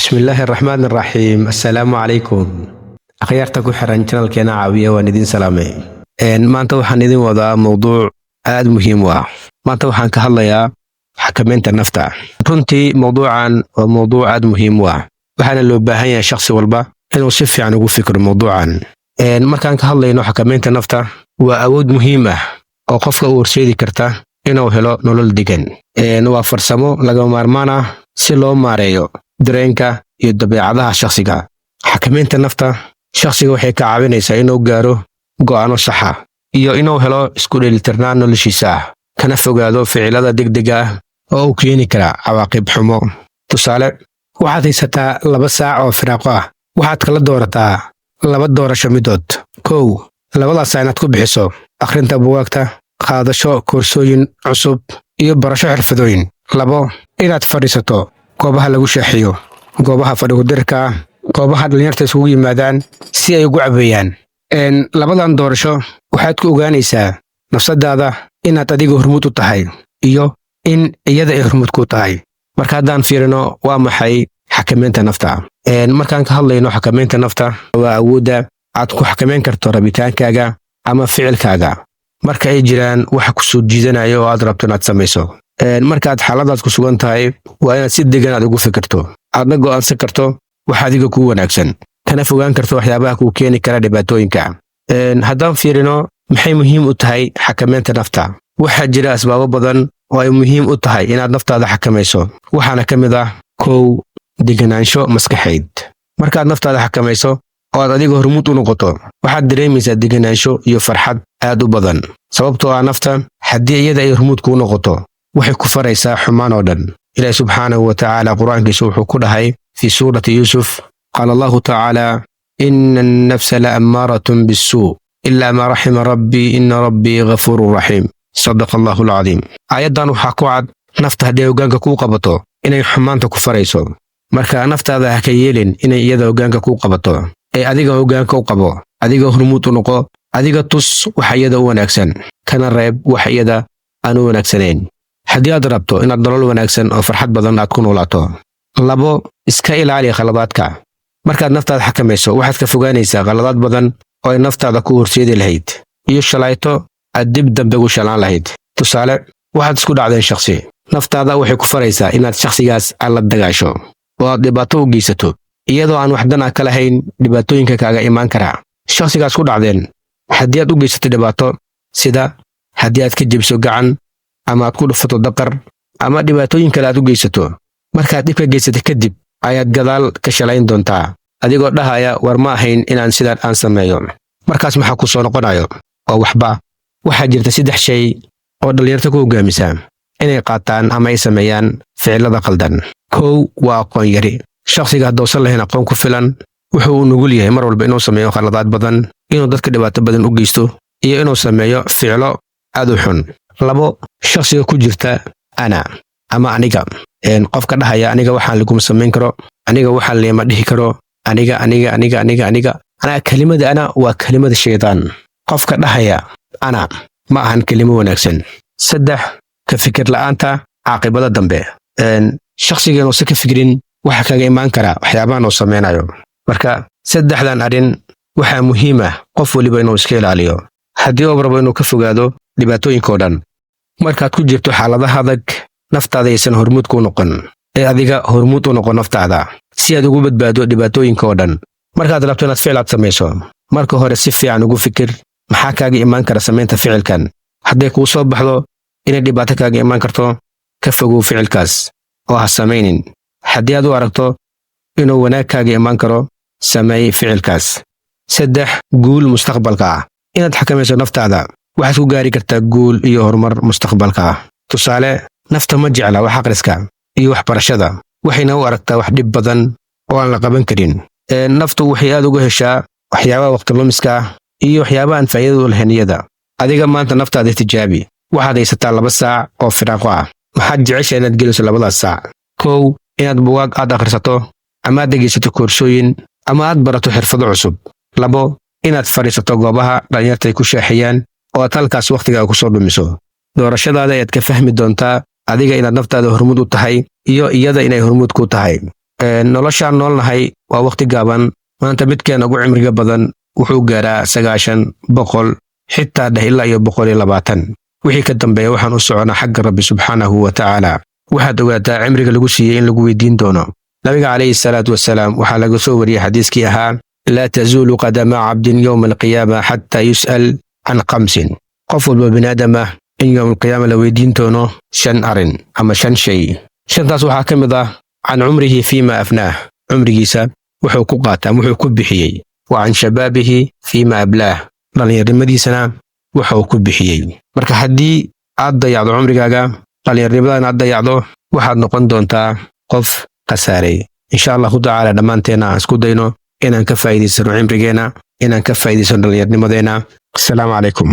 بسم الله الرحمن الرحيم السلام عليكم أخيارتك حرن channel كنا عاوية وندين سلامي ما أنت وحن ندين وضع موضوع آد مهم ما أنت وحن كهلا حكمين النفط runtii موضوعا وموضوع آد مهم وحنا اللي باهية شخص والبا إنه صف يعني يقول فكر موضوعا markaan ka hadlayno xakamaynta nafta waa awood muhiim ah oo qofka uu horseedi karta inuu helo nolol degan waa farsamo laga maarmaan ah si loo maareeyo dareenka iyo dabeecadaha shakhsiga xakamaynta nafta shakhsiga waxay ka caawinaysaa inuu gaaro go'aano sax ah iyo inuu helo isku dheelitirnaan noloshiisa kana fogaado ficilada degdega ah oo uu keeni kara cawaaqib xumo tusaale waxaad haysataa 2 saac oo firaaqo ah waxaad kala doorataa 2 doorasho midood kow labadaas inaad ku bixiso akhrinta buugaagta qaadasho koorsooyin cusub iyo barasho xirfadooyin 2 inaad fadhiisato goobaha lagu shaaxiyo goobaha fadhigodirka goobaha dhalinyarta isugu yimaadaan si ay ugu cabeeyaan labadan doorasho waxaad ku ogaanaysaa nafsadaada inaad adiga hormuud u tahay iyo in iyada ay hormuud ku tahay marka haddaan fiirino waa maxay xakamaynta nafta markaan ka hadlayno xakamaynta nafta waa awoodda aad ku xakamayn karto rabitaankaaga ama ficilkaaga marka ay jiraan wax ku soo jiidanayo oo aad rabto inaad samayso markaad xaaladaas ku sugan tahay waa inaad si degan aad ugu fikirto aadna go'aansan karto wax adiga ku wanaagsan kana fogaan karto waxyaabaha ku keeni kara dhibaatooyinka haddaan fiirino maxay muhiim u tahay xakamaynta nafta waxaa jira asbaabo badan oo ay muhiim u tahay inaad naftaada xakamayso waxaana ka mid ah kow deganaansho maskaxeed markaad naftaada xakamayso oo aad adiga hormuud u noqoto waxaad dareemaysaa deganaansho iyo farxad aad u badan sababtoo ah nafta haddii iyada ay hormuud kuu noqoto waxay ku faraysaa xumaan oo dhan ilaahay subxaanahu wa tacaala qur-aankiisa wuxuu ku dhahay fii suurati yuusuf qaala allahu tacaala ina annafsa la ammaaratun bissuu ilaa maa raxima rabbii ina rabbii ghafuurun raxiim sadaqa allahu alcadiim aayaddan waxaa ku cad nafta haddii ay hoggaanka kuu qabato inay xumaanta ku farayso marka naftaada ha ka yeelin inay iyada hoggaanka kuu qabato ee adiga hoggaanka u qabo adiga hormuud u noqo adiga tus waxa iyada u wanaagsan kana reeb wax iyada aan u wanaagsanayn haddii aad rabto inaad nolol wanaagsan oo farxad badan aad ku noolaato 2 iska ilaali khaladaadka markaad naftaada xakamayso waxaad ka fogaanaysaa khaladaad badan oo ay naftaada ku horseedi lahayd iyo shalayto aad dib dambe ugu shalaan lahayd tusaale waxaad isku dhacdeen shakhsi naftaada waxay ku faraysaa inaad shakhsigaas aad la dagaasho oo aad dhibaato u geysato iyadoo aan wax dan ah ka lahayn dhibaatooyinka kaaga imaan kara shakhsigaas ku dhacdeen haddii aad u geysato dhibaato sida haddii aad ka jebso gacan ama aad ku dhufato daqar ama dhibaatooyin kale aad u geysato markaad dhibka geysatay kadib ayaad gadaal ka shalayn doontaa adigoo dhahaya war ma ahayn inaan sidaan aan sameeyo markaas maxaa ku soo noqonayo oo waxba waxaa jirta 3 shay oo dhalinyarta ku hoggaamisa inay qaataan ama ay sameeyaan ficilada qaldan kow waa aqoon yari shakhsiga haddoosan lahayn aqoon ku filan wuxuu u nugul yahay mar walba inuu sameeyo khaladaad badan inuu dadka dhibaato badan u geysto iyo inuu sameeyo ficilo aad u xun 2 shakhsiga ku jirta ana ama aniga qofka dhahaya aniga waxaan lagu samayn karo aniga waxaan leema dhihi karo aniga kelimada ana waa kelimada shaydaan qofka dhahaya ana ma ahan kelimo wanaagsan 3 ka fikir la'aanta caaqibada dambe shakhsiga oo si ka fikirin waxa kaga imaan kara waxyaabahan oo sameynayo marka 3dan arin waxa muhiim ah qof waliba inuu iska ilaaliyo haddii uu rabo inuu ka fogaado dhibaatooyinka oo dhan markaad ku jirto xaaladaha adag naftaada aysan hormuud ku noqon ee adiga hormuud u noqon naftaada si aad ugu badbaado dhibaatooyinka oo dhan markaad rabto inaad ficil samayso marka hore si fiican ugu fikir maxaa kaaga imaan kara samaynta ficilkan hadday kuu soo baxdo inay dhibaato kaaga imaan karto ka fogow ficilkaas oo ha samaynin haddii aad u aragto inuu wanaag kaaga imaan karo sameey ficilkaas 3 guul mustaqbalka ah inaad xakamayso naftaada waxaad ku gaari kartaa guul iyo horumar mustaqbalka ah tusaale nafta ma jecla wax akhriska iyo waxbarashada waxayna u aragtaa wax dhib badan oo aan la qaban karin naftu waxay aad uga heshaa waxyaabaha waqti lumiska iyo waxyaabaha aan faa'iido u lahayn iyada adiga maanta naftaada tijaabi waxaad haysataa 2 saac oo firaaqo ah maxaad jeceshahay inaad geliso 2 saac kow inaad buugaag aad akhrisato ama aad dhegaysato koorsooyin ama aad barato xirfado cusub 2 inaad fadhiisato goobaha dhalinyarta ay ku shaaxiyaan oo aad halkaas waqtigaaga ku soo dhumiso doorashadaada ayaad ka fahmi doontaa adiga inaad naftaada hormuud u tahay iyo iyada inay hormuud ku tahay noloshaan noolnahay waa waqti gaaban. maanta midkeena ugu cimriga badan wuxuu gaaraa 90, 100, xitaa dheh ilaa iyo 120. wixii ka dambeeya waxaan u soconaa xagga Rabbi subxaanahu wa tacaala. waxaad ogaataa cimriga lagu siiyey in lagu weydiin doono. nabiga calayhi salaatu wasalaam waxaa laga soo wariyey xadiiskii ahaa: laa tazuulu qadama cabdin yowma alqiyaama xataa yus'al can 5. qof walba biniaadam ah in yowm alqiyaama la weydiin doono 5 arrin ama 5 shay. 5taas waxaa ka mid ah can cumrihi fiima afnaah, cumrigiisa wuxuu ku qaataa wuxuu ku bixiyey. wa can shabaabihi fiima ablaah, dhallinyarnimadiisana wuxuu ku bixiyey. marka haddii aad dayacdo cumrigaaga, dhallinyarnimadan aad dayacdo, waxaad noqon doontaa qof khasaaray. insha allahu tacaala dhammaanteena aan isku dayno inaan ka faa'iidaysano cimrigeena, inaan ka faa'iidaysano dhallinyarnimadeena. asalaamu calaykum.